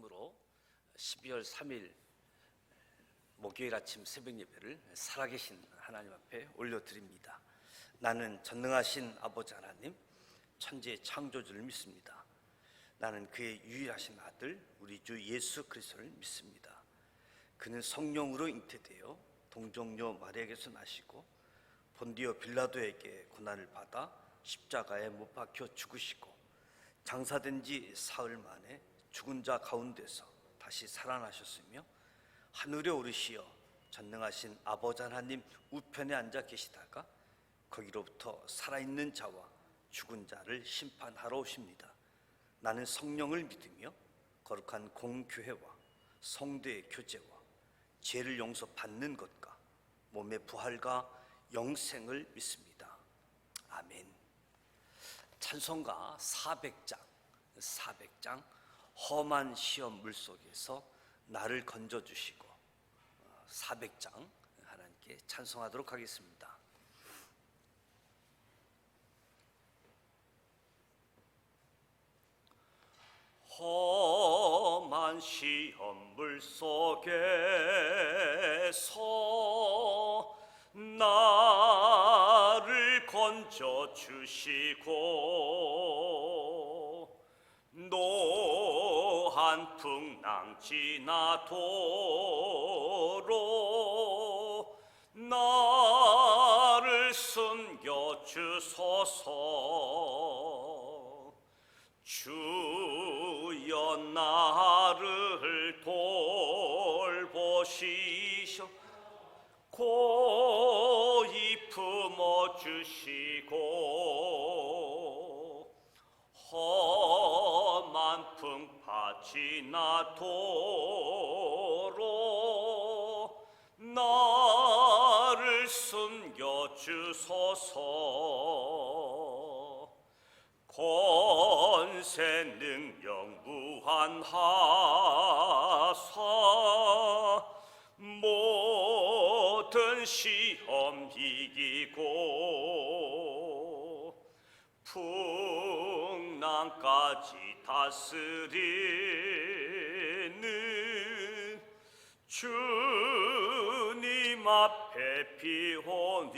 처음으로 12월 3일 목요일 아침 새벽 예배를 살아계신 하나님 앞에 올려드립니다. 나는 전능하신 아버지 하나님, 천지의 창조주를 믿습니다. 나는 그의 유일하신 아들 우리 주 예수 그리스도를 믿습니다. 그는 성령으로 잉태되어 동정녀 마리아에게서 나시고 본디오 빌라도에게 고난을 받아 십자가에 못 박혀 죽으시고 장사된 지 사흘 만에 죽은 자 가운데서 다시 살아나셨으며 하늘에 오르시어 전능하신 아버지 하나님 우편에 앉아 계시다가 거기로부터 살아있는 자와 죽은 자를 심판하러 오십니다. 나는 성령을 믿으며 거룩한 공교회와 성도의 교제와 죄를 용서받는 것과 몸의 부활과 영생을 믿습니다. 아멘. 찬송가 400장 험한 시험 물속에서 나를 건져주시고 400장 하나님께 찬송하도록 하겠습니다. 험한 시험 물속에서 나를 건져주시고 노한 풍랑 지나도록 나를 숨겨주소서. 주여 나를 돌보시셔 고이 품어주시고 험한 풍파 지나도록 나를 숨겨주소서. 권세 능력 무한하사 모든 시험 이기고 풍랑까지 다스리는 주님 앞에 비오니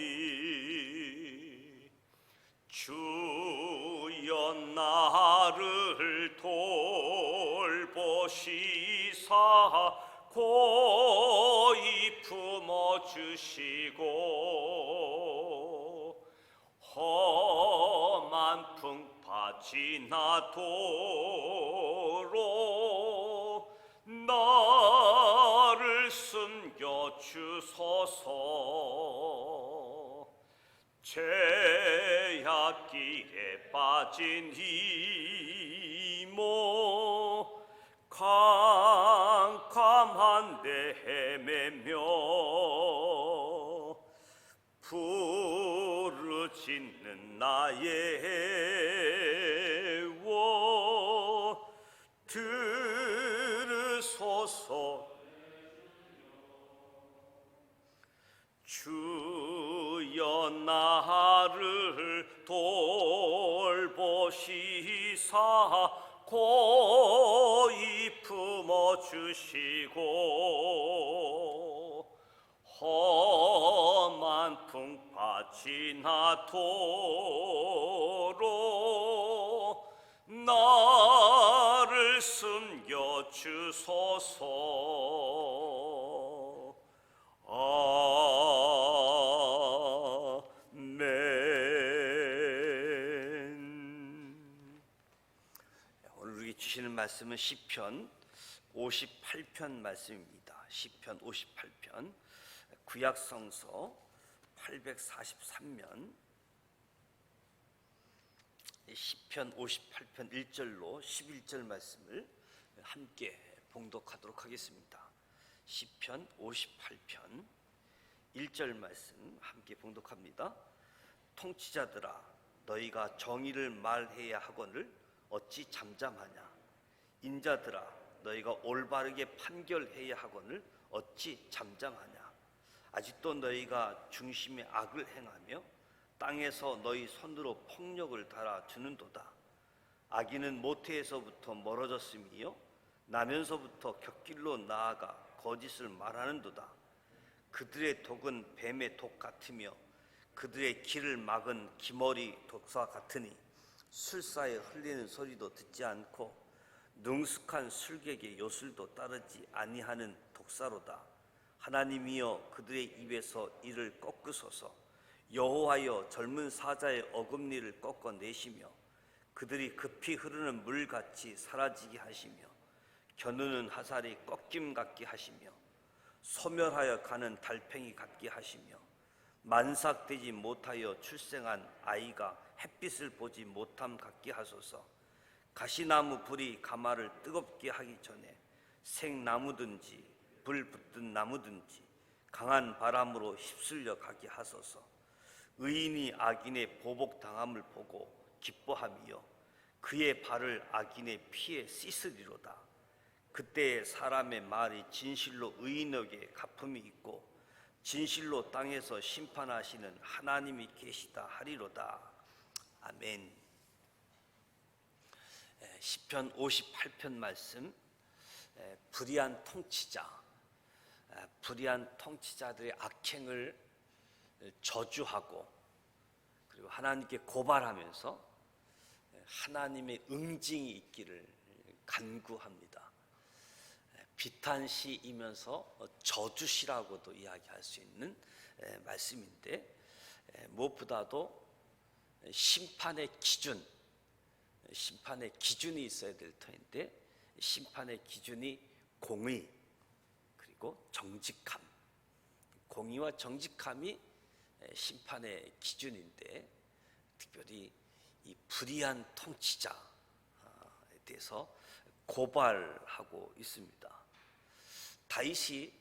주여 나를 돌보시사 고이 품어주시고 험한 풍파 지나도록 나를 숨겨주소서. 죄악길에 빠진 이모 캄캄한 데 헤매며 부르짖는 나의 애워 들으소서. 주여 나를 돌보시사 고이 품어주시고 험한 풍파 지나도록 나를 숨겨주소서. 오늘 우리 주시는 말씀은 시편 58편 말씀입니다. 시편 58편 구약성서 843면 시편 58편 1절로 11절 말씀을 함께 봉독하도록 하겠습니다. 시편 58편 1절 말씀 함께 봉독합니다. 통치자들아 너희가 정의를 말해야 하거늘 어찌 잠잠하냐. 인자들아 너희가 올바르게 판결해야 하거늘 어찌 잠잠하냐. 아직도 너희가 중심에 악을 행하며 땅에서 너희 손으로 폭력을 달아주는도다. 악인은 모태에서부터 멀어졌으며 나면서부터 곁길로 나아가 거짓을 말하는도다. 그들의 독은 뱀의 독 같으며 그들의 길을 막은 기머리 독사 같으니 술사에 흘리는 소리도 듣지 않고 능숙한 술객의 요술도 따르지 아니하는 독사로다. 하나님이여 그들의 입에서 이를 꺾으소서. 여호와여 젊은 사자의 어금니를 꺾어내시며 그들이 급히 흐르는 물같이 사라지게 하시며 겨누는 화살이 꺾임 같게 하시며 소멸하여 가는 달팽이 같게 하시며 만삭되지 못하여 출생한 아이가 햇빛을 보지 못함 같게 하소서. 가시나무 불이 가마를 뜨겁게 하기 전에 생나무든지 불 붙든 나무든지 강한 바람으로 휩쓸려 가게 하소서. 의인이 악인의 보복당함을 보고 기뻐하며 그의 발을 악인의 피에 씻으리로다. 그때 사람의 말이 진실로 의인에게 갚음이 있고 진실로 땅에서 심판하시는 하나님이 계시다 하리로다. 아멘. 시편 58편 말씀. 불의한 통치자들의 악행을 저주하고 그리고 하나님께 고발하면서 하나님의 응징이 있기를 간구합니다. 비탄시이면서 저주시라고도 이야기할 수 있는 말씀인데, 무엇보다도 심판의 기준이 있어야 될 터인데, 심판의 기준이 공의 그리고 정직함, 공의와 정직함이 심판의 기준인데, 특별히 이 불의한 통치자에 대해서 고발하고 있습니다. 다윗이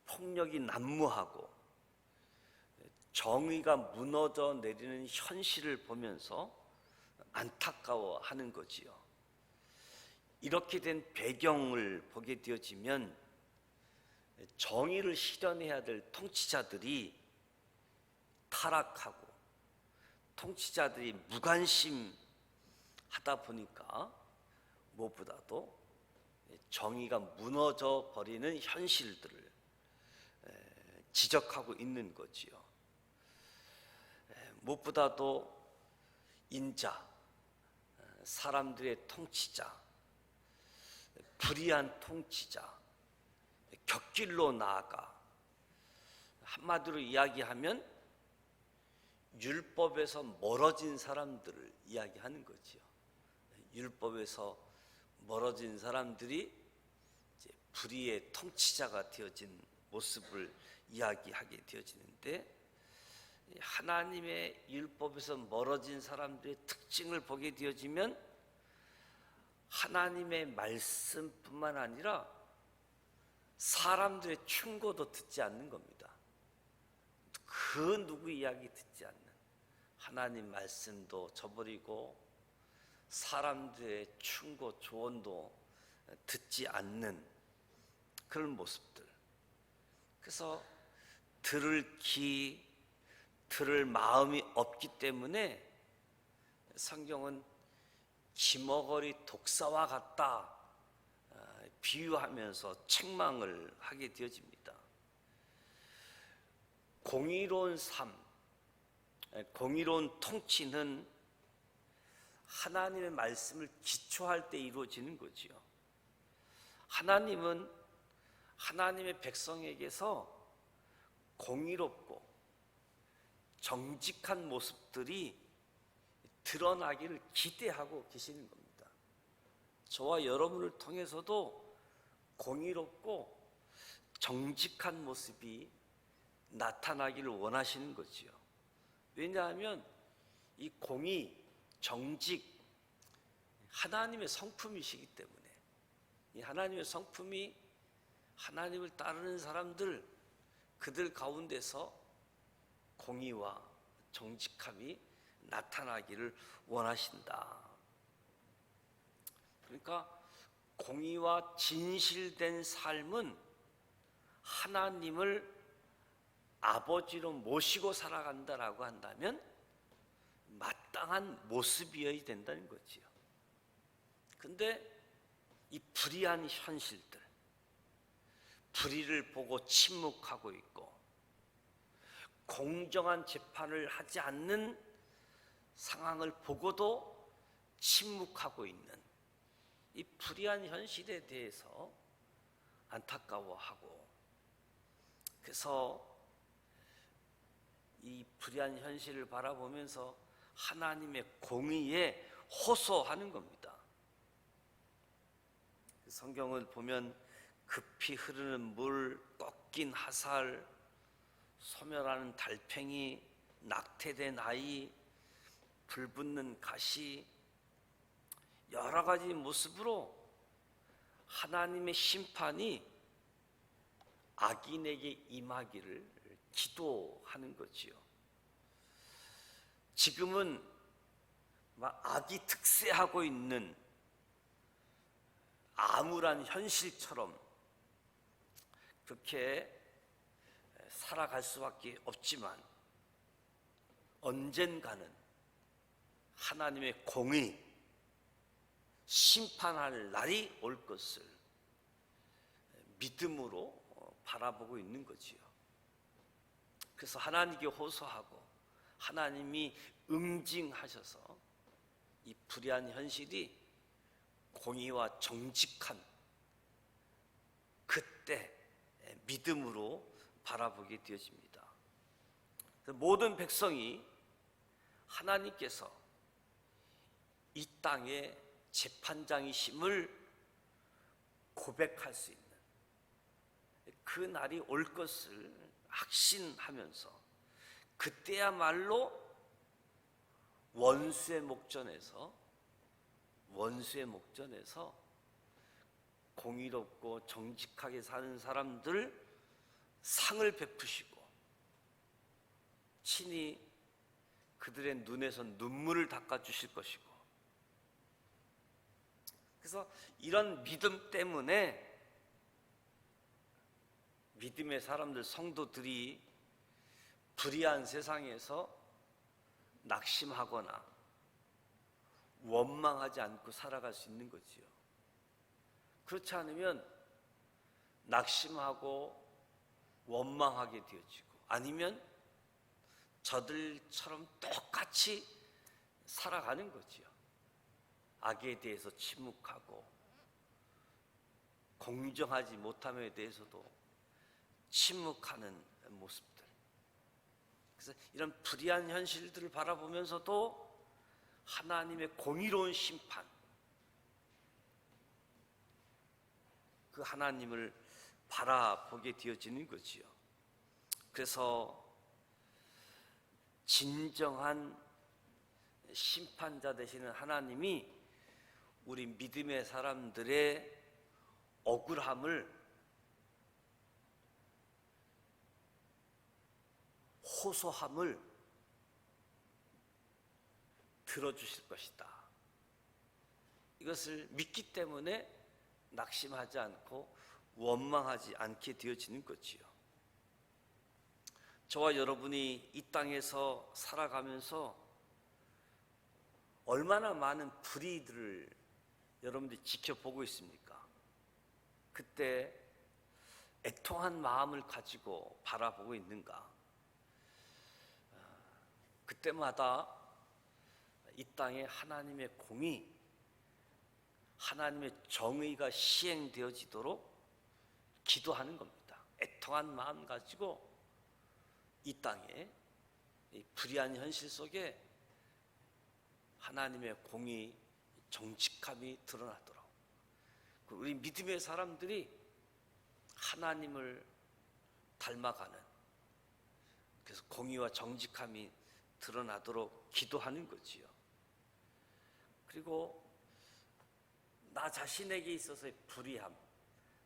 폭력이 난무하고 정의가 무너져 내리는 현실을 보면서 안타까워하는 거지요. 이렇게 된 배경을 보게 되어지면 정의를 실현해야 될 통치자들이 타락하고 통치자들이 무관심하다 보니까 무엇보다도 정의가 무너져 버리는 현실들을 지적하고 있는 거지요. 무엇보다도 인자, 사람들의 통치자, 불의한 통치자, 곁길로 나아가, 한마디로 이야기하면 율법에서 멀어진 사람들을 이야기하는 거지요. 율법에서 멀어진 사람들이 이제 불의의 통치자가 되어진 모습을 이야기하게 되어지는데, 하나님의 율법에서 멀어진 사람들의 특징을 보게 되어지면 하나님의 말씀뿐만 아니라 사람들의 충고도 듣지 않는 겁니다. 그 누구 이야기 듣지 않는, 하나님 말씀도 저버리고 사람들의 충고 조언도 듣지 않는 그런 모습들. 그래서 들을 귀, 들을 마음이 없기 때문에 성경은 기머거리 독사와 같다 비유하면서 책망을 하게 되어집니다. 공의로운 삶, 공의로운 통치는 하나님의 말씀을 기초할 때 이루어지는 거지요. 하나님은 하나님의 백성에게서 공의롭고 정직한 모습들이 드러나기를 기대하고 계시는 겁니다. 저와 여러분을 통해서도 공의롭고 정직한 모습이 나타나기를 원하시는 거지요. 왜냐하면 이 공의, 정직, 하나님의 성품이시기 때문에, 이 하나님의 성품이 하나님을 따르는 사람들, 그들 가운데서 공의와 정직함이 나타나기를 원하신다. 그러니까 공의와 진실된 삶은 하나님을 아버지로 모시고 살아간다라고 한다면 마땅한 모습이어야 된다는 거지요. 근데 이 불의한 현실들, 불의를 보고 침묵하고 있고 공정한 재판을 하지 않는 상황을 보고도 침묵하고 있는 이 불의한 현실에 대해서 안타까워하고, 그래서 이 불의한 현실을 바라보면서 하나님의 공의에 호소하는 겁니다. 성경을 보면 급히 흐르는 물, 꺾인 화살, 소멸하는 달팽이, 낙태된 아이, 불붙는 가시, 여러 가지 모습으로 하나님의 심판이 악인에게 임하기를 기도하는 거지요. 지금은 악이 특세하고 있는 암울한 현실처럼 그렇게 살아갈 수밖에 없지만 언젠가는 하나님의 공의, 심판할 날이 올 것을 믿음으로 바라보고 있는 거지요. 그래서 하나님께 호소하고 하나님이 응징하셔서 이 불의한 현실이 공의와 정직한 그때 믿음으로 바라보게 되어집니다. 모든 백성이 하나님께서 이 땅의 재판장이심을 고백할 수 있는 그 날이 올 것을 확신하면서 그때야말로 원수의 목전에서 공의롭고 정직하게 사는 사람들 상을 베푸시고 친히 그들의 눈에서 눈물을 닦아주실 것이고, 그래서 이런 믿음 때문에 믿음의 사람들, 성도들이 불의한 세상에서 낙심하거나 원망하지 않고 살아갈 수 있는 거지요. 그렇지 않으면 낙심하고 원망하게 되어지고, 아니면 저들처럼 똑같이 살아가는 거지요. 악에 대해서 침묵하고 공정하지 못함에 대해서도 침묵하는 모습들. 그래서 이런 불의한 현실들을 바라보면서도 하나님의 공의로운 심판, 그 하나님을 바라보게 되어지는 거지요. 그래서 진정한 심판자 되시는 하나님이 우리 믿음의 사람들의 억울함을 호소함을 들어주실 것이다. 이것을 믿기 때문에 낙심하지 않고 원망하지 않게 되어지는 거지요. 저와 여러분이 이 땅에서 살아가면서 얼마나 많은 불의들을 여러분들이 지켜보고 있습니까? 그때 애통한 마음을 가지고 바라보고 있는가? 그때마다 이 땅에 하나님의 공의, 하나님의 정의가 시행되어지도록 기도하는 겁니다. 애통한 마음 가지고 이 땅에 이 불의한 현실 속에 하나님의 공의, 정직함이 드러나도록, 우리 믿음의 사람들이 하나님을 닮아가는, 그래서 공의와 정직함이 드러나도록 기도하는 거지요. 그리고 나 자신에게 있어서의 불의함,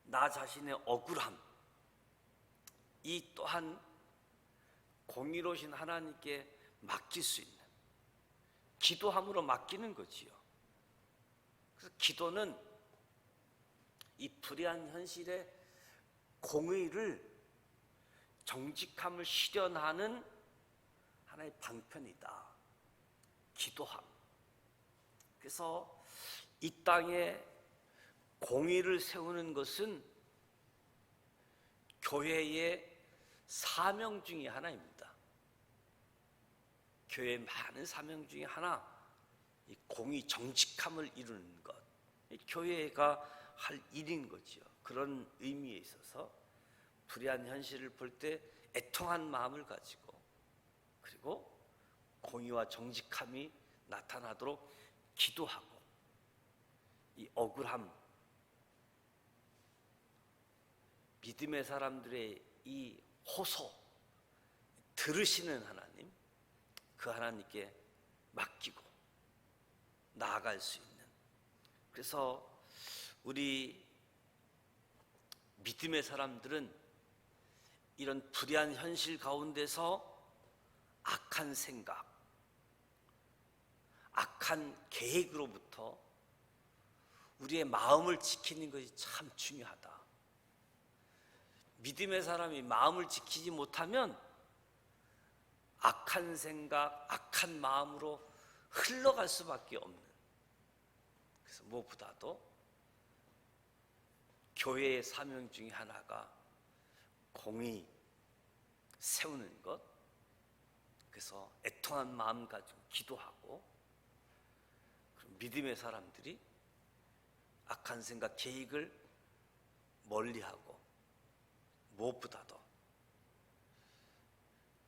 나 자신의 억울함, 이 또한 공의로우신 하나님께 맡길 수 있는, 기도함으로 맡기는 거지요. 그래서 기도는 이 불의한 현실의 공의를, 정직함을 실현하는 하나의 방편이다. 기도함. 그래서 이 땅에 공의를 세우는 것은 교회의 사명 중에 하나입니다. 교회의 많은 사명 중에 하나, 이 공의 정직함을 이루는 것, 교회가 할 일인 거지요. 그런 의미에 있어서 불의한 현실을 볼 때 애통한 마음을 가지고, 그리고 공의와 정직함이 나타나도록 기도하고, 이 억울함, 믿음의 사람들의 이 호소 들으시는 하나님, 그 하나님께 맡기고 나아갈 수 있는, 그래서 우리 믿음의 사람들은 이런 불의한 현실 가운데서 악한 생각, 악한 계획으로부터 우리의 마음을 지키는 것이 참 중요하다. 믿음의 사람이 마음을 지키지 못하면 악한 생각, 악한 마음으로 흘러갈 수밖에 없는, 그래서 무엇보다도 교회의 사명 중에 하나가 공의 세우는 것, 그래서 애통한 마음 가지고 기도하고, 그럼 믿음의 사람들이 악한 생각, 계획을 멀리하고, 무엇보다도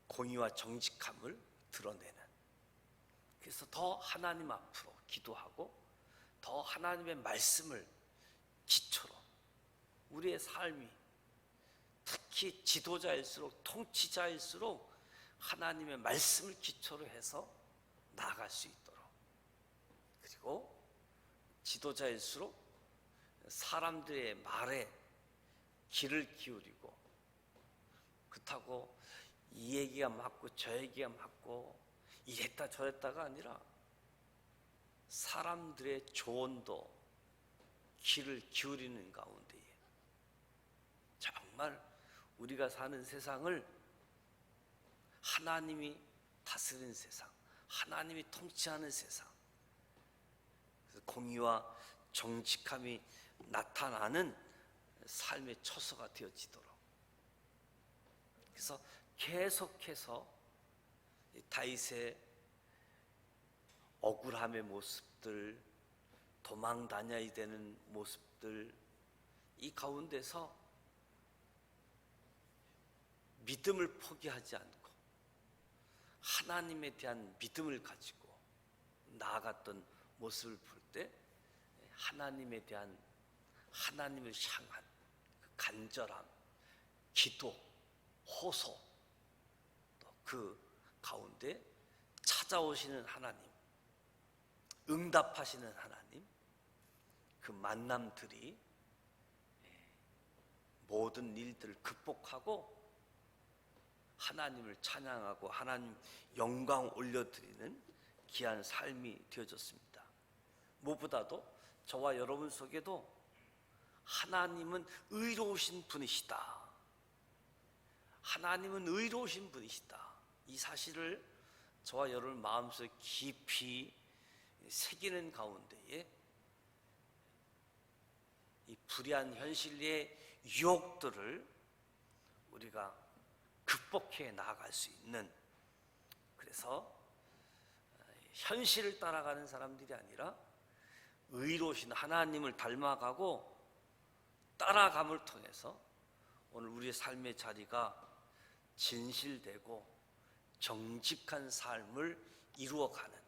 공의와 정직함을 드러내는, 그래서 더 하나님 앞으로 기도하고 더 하나님의 말씀을 기초로 우리의 삶이, 특히 지도자일수록 통치자일수록 하나님의 말씀을 기초로 해서 나아갈 수 있도록, 그리고 지도자일수록 사람들의 말에 귀를 기울이고, 그렇다고 이 얘기가 맞고 저 얘기가 맞고 이랬다 저랬다가 아니라 사람들의 조언도 귀를 기울이는 가운데에 정말 우리가 사는 세상을 하나님이 다스리는 세상, 하나님이 통치하는 세상, 그래서 공의와 정직함이 나타나는 삶의 처소가 되어지도록, 그래서 계속해서 다윗의 억울함의 모습들, 도망 다녀야 되는 모습들, 이 가운데서 믿음을 포기하지 않고 하나님에 대한 믿음을 가지고 나아갔던 모습을 볼 때, 하나님에 대한, 하나님을 향한 그 간절함, 기도, 호소, 또 그 가운데 찾아오시는 하나님, 응답하시는 하나님, 그 만남들이 모든 일들을 극복하고 하나님을 찬양하고 하나님 영광 올려드리는 귀한 삶이 되어졌습니다. 무엇보다도 저와 여러분 속에도 하나님은 의로우신 분이시다, 하나님은 의로우신 분이시다, 이 사실을 저와 여러분 마음속에 깊이 새기는 가운데에 이 불의한 현실의 유혹들을 우리가 극복해 나아갈 수 있는, 그래서 현실을 따라가는 사람들이 아니라 의로우신 하나님을 닮아가고 따라감을 통해서 오늘 우리의 삶의 자리가 진실되고 정직한 삶을 이루어가는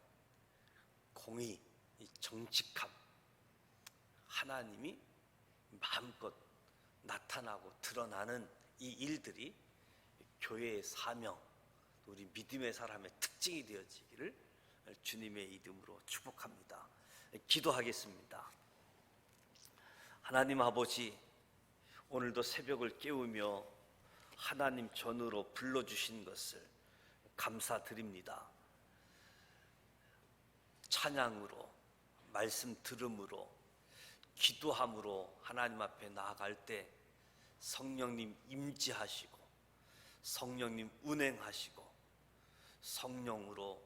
공의, 이 정직함, 하나님이 마음껏 나타나고 드러나는 이 일들이 교회의 사명, 우리 믿음의 사람의 특징이 되어지기를 주님의 이름으로 축복합니다. 기도하겠습니다. 하나님 아버지, 오늘도 새벽을 깨우며 하나님 전으로 불러주신 것을 감사드립니다. 찬양으로, 말씀 들음으로, 기도함으로 하나님 앞에 나아갈 때 성령님 임재하시고 성령님 운행하시고 성령으로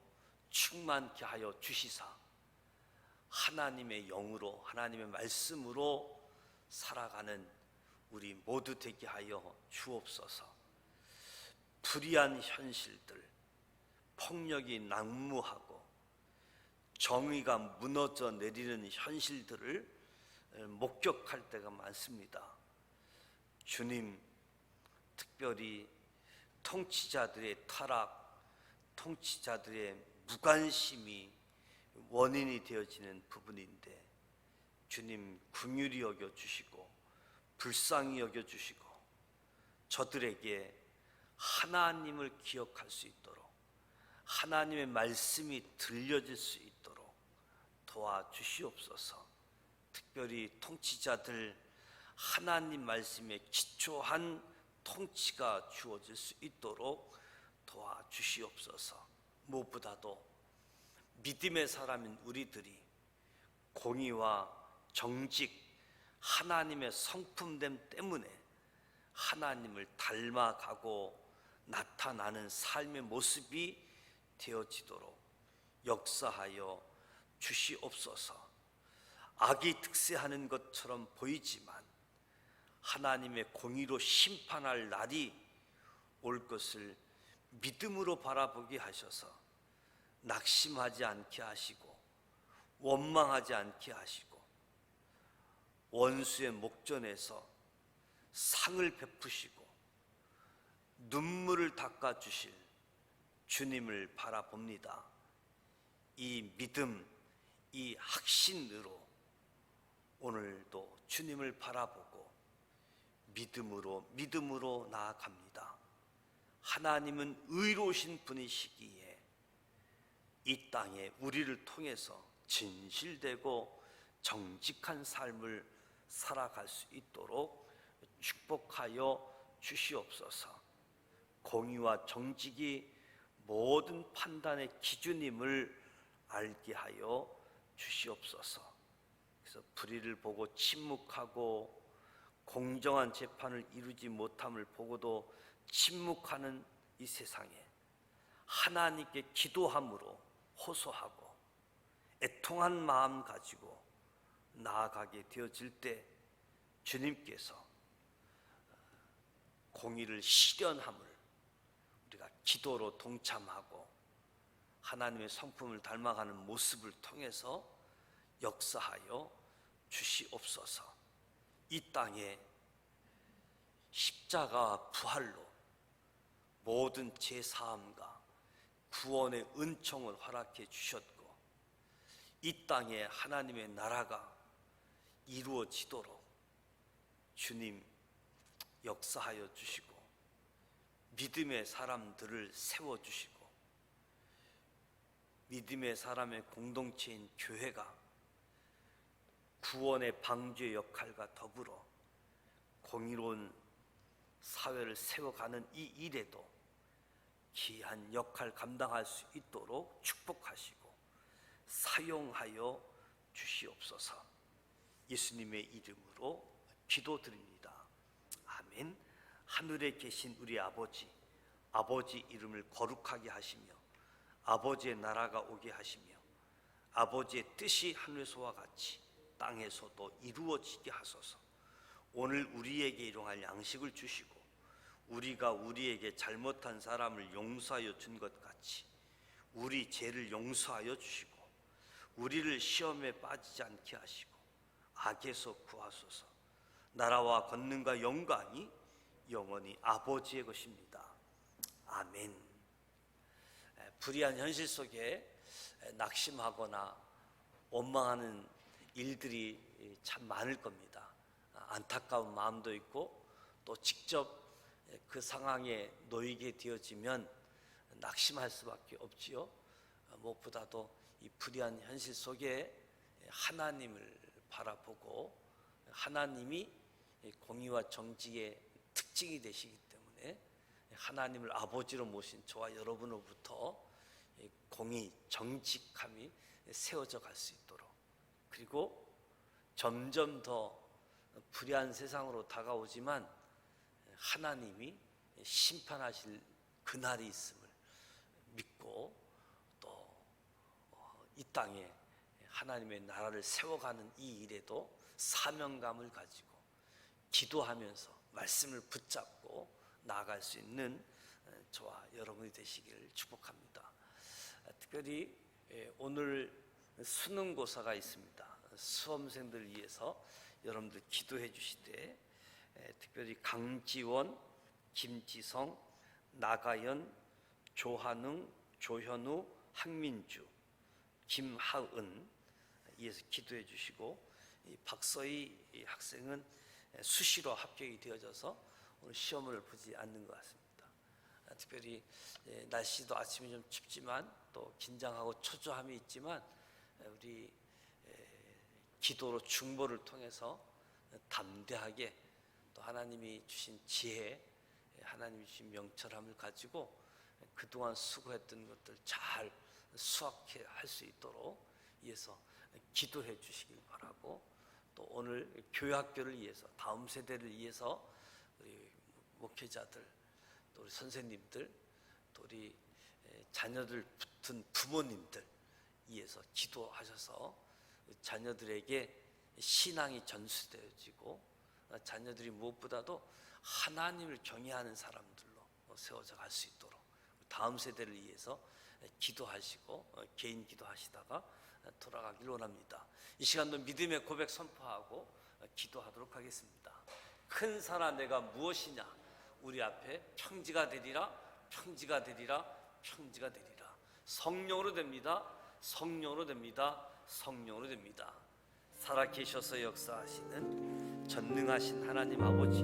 충만케 하여 주시사 하나님의 영으로, 하나님의 말씀으로 살아가는 우리 모두 되게 하여 주옵소서. 불의한 현실들, 폭력이 난무하고 정의가 무너져 내리는 현실들을 목격할 때가 많습니다. 주님, 특별히 통치자들의 타락, 통치자들의 무관심이 원인이 되어지는 부분인데 주님 긍휼히 여겨주시고 불쌍히 여겨주시고 저들에게 하나님을 기억할 수 있도록, 하나님의 말씀이 들려질 수 있도록 도와주시옵소서. 특별히 통치자들 하나님 말씀에 기초한 통치가 주어질 수 있도록 도와주시옵소서. 무엇보다도 믿음의 사람인 우리들이 공의와 정직, 하나님의 성품됨 때문에 하나님을 닮아가고 나타나는 삶의 모습이 되어지도록 역사하여 주시옵소서. 악이 득세하는 것처럼 보이지만 하나님의 공의로 심판할 날이 올 것을 믿음으로 바라보게 하셔서 낙심하지 않게 하시고 원망하지 않게 하시고 원수의 목전에서 상을 베푸시고 눈물을 닦아주실 주님을 바라봅니다. 이 믿음, 이 확신으로 오늘도 주님을 바라보고 믿음으로 나아갑니다. 하나님은 의로우신 분이시기에 이 땅에 우리를 통해서 진실되고 정직한 삶을 살아갈 수 있도록 축복하여 주시옵소서. 공의와 정직이 모든 판단의 기준임을 알게 하여 주시옵소서. 그래서 불의를 보고 침묵하고 공정한 재판을 이루지 못함을 보고도 침묵하는 이 세상에 하나님께 기도함으로 호소하고 애통한 마음 가지고 나아가게 되어질 때 주님께서 공의를 실현함을 우리가 기도로 동참하고 하나님의 성품을 닮아가는 모습을 통해서 역사하여 주시옵소서. 이 땅에 십자가 부활로 모든 제사함과 구원의 은총을 허락해 주셨고 이 땅에 하나님의 나라가 이루어지도록 주님 역사하여 주시고 믿음의 사람들을 세워주시고 믿음의 사람의 공동체인 교회가 구원의 방주의 역할과 더불어 공의로운 사회를 세워가는 이 일에도 귀한 역할 감당할 수 있도록 축복하시고 사용하여 주시옵소서. 예수님의 이름으로 기도드립니다. 아멘. 하늘에 계신 우리 아버지, 아버지 이름을 거룩하게 하시며 아버지의 나라가 오게 하시며 아버지의 뜻이 하늘에서와 같이 땅에서도 이루어지게 하소서. 오늘 우리에게 일용할 양식을 주시고 우리가 우리에게 잘못한 사람을 용서하여 준 것 같이 우리 죄를 용서하여 주시고 우리를 시험에 빠지지 않게 하시고 악에서 구하소서. 나라와 권능과 영광이 영원히 아버지의 것입니다. 아멘. 불의한 현실 속에 낙심하거나 원망하는 일들이 참 많을 겁니다. 안타까운 마음도 있고 또 직접 그 상황에 놓이게 되어지면 낙심할 수밖에 없지요. 무엇보다도 이 불의한 현실 속에 하나님을 바라보고 하나님이 공의와 정직의 특징이 되시기 때문에 하나님을 아버지로 모신 저와 여러분으로부터 공의, 정직함이 세워져 갈 수 있도록, 그리고 점점 더 불의한 세상으로 다가오지만 하나님이 심판하실 그날이 있음을 믿고 또 이 땅에 하나님의 나라를 세워가는 이 일에도 사명감을 가지고 기도하면서 말씀을 붙잡고 나아갈 수 있는 저와 여러분이 되시기를 축복합니다. 특별히 오늘 수능고사가 있습니다. 수험생들을 위해서 여러분들 기도해 주시되, 특별히 강지원, 김지성, 나가연, 조한웅, 조현우, 황민주, 김하은 위해서 기도해 주시고, 이 박서희 학생은 수시로 합격이 되어져서 오늘 시험을 보지 않는 것 같습니다. 특별히 날씨도 아침에 좀 춥지만 또 긴장하고 초조함이 있지만 우리 기도로 중보를 통해서 담대하게 또 하나님이 주신 지혜, 하나님이 주신 명철함을 가지고 그동안 수고했던 것들 잘 수확할 수 있도록 위해서 기도해 주시길 바라고, 또 오늘 교회학교를 위해서, 다음 세대를 위해서 우리 목회자들, 또 우리 선생님들, 또 우리 자녀들 붙은 부모님들 위해서 기도하셔서 자녀들에게 신앙이 전수되어지고 자녀들이 무엇보다도 하나님을 경외하는 사람들로 세워져 갈 수 있도록 다음 세대를 위해서 기도하시고 개인 기도하시다가 돌아가길 원합니다. 이 시간도 믿음의 고백 선포하고 기도하도록 하겠습니다. 큰 산아 내가 무엇이냐, 우리 앞에 평지가 되리라, 평지가 되리라, 평지가 되리라. 성령으로 됩니다. 성령으로 됩니다. 성령으로 됩니다. 살아계셔서 역사하시는 전능하신 하나님 아버지,